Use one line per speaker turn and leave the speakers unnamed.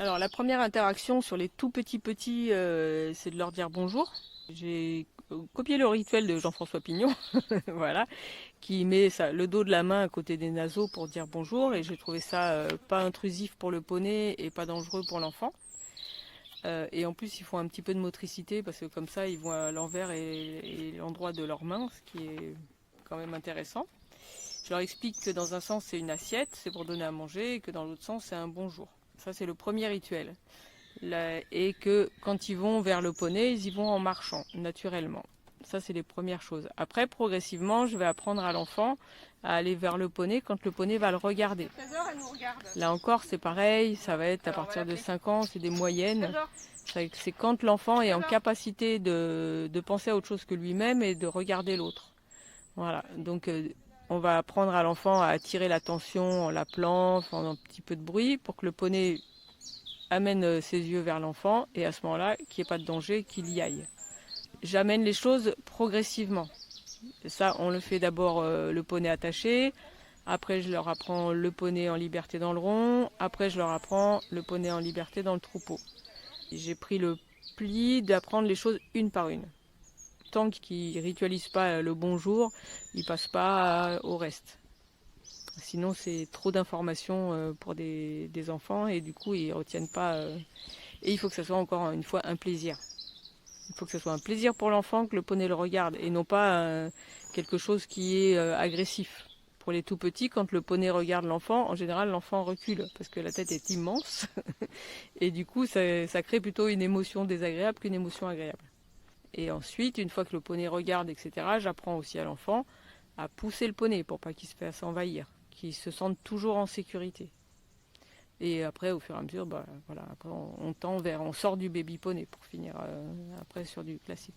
Alors la première interaction sur les tout petits, c'est de leur dire bonjour. J'ai copié le rituel de Jean-François Pignon, voilà, qui met le dos de la main à côté des naseaux pour dire bonjour, et j'ai trouvé ça pas intrusif pour le poney et pas dangereux pour l'enfant. Et en plus ils font un petit peu de motricité parce que comme ça ils voient l'envers et l'endroit de leurs mains, ce qui est quand même intéressant. Je leur explique que dans un sens c'est une assiette, c'est pour donner à manger, et que dans l'autre sens c'est un bonjour. Ça c'est le premier rituel. Et que quand ils vont vers le poney, ils y vont en marchant, naturellement. Ça c'est les premières choses. Après, progressivement, je vais apprendre à l'enfant à aller vers le poney quand le poney va le regarder.
Elle nous regarde.
Là encore, c'est pareil, ça va être à partir de 5 ans, c'est des moyennes. C'est quand l'enfant est en capacité de penser à autre chose que lui-même et de regarder l'autre. Voilà, donc on va apprendre à l'enfant à attirer l'attention en l'appelant, en faisant un petit peu de bruit pour que le poney amène ses yeux vers l'enfant et à ce moment-là, qu'il n'y ait pas de danger, qu'il y aille. J'amène les choses progressivement. Ça, on le fait d'abord le poney attaché, après je leur apprends le poney en liberté dans le rond, après je leur apprends le poney en liberté dans le troupeau. J'ai pris le pli d'apprendre les choses une par une. Tant qu'ils ne ritualisent pas le bonjour, ils ne passent pas au reste. Sinon, c'est trop d'informations pour des enfants et du coup, ils ne retiennent pas. Et il faut que ce soit encore une fois un plaisir. Il faut que ce soit un plaisir pour l'enfant que le poney le regarde et non pas quelque chose qui est agressif. Pour les tout petits, quand le poney regarde l'enfant, en général, l'enfant recule parce que la tête est immense et du coup, ça crée plutôt une émotion désagréable qu'une émotion agréable. Et ensuite, une fois que le poney regarde, etc., j'apprends aussi à l'enfant à pousser le poney pour pas qu'il se fasse envahir, qu'il se sente toujours en sécurité. Et après, au fur et à mesure, voilà, après on tend on sort du baby poney pour finir après sur du classique.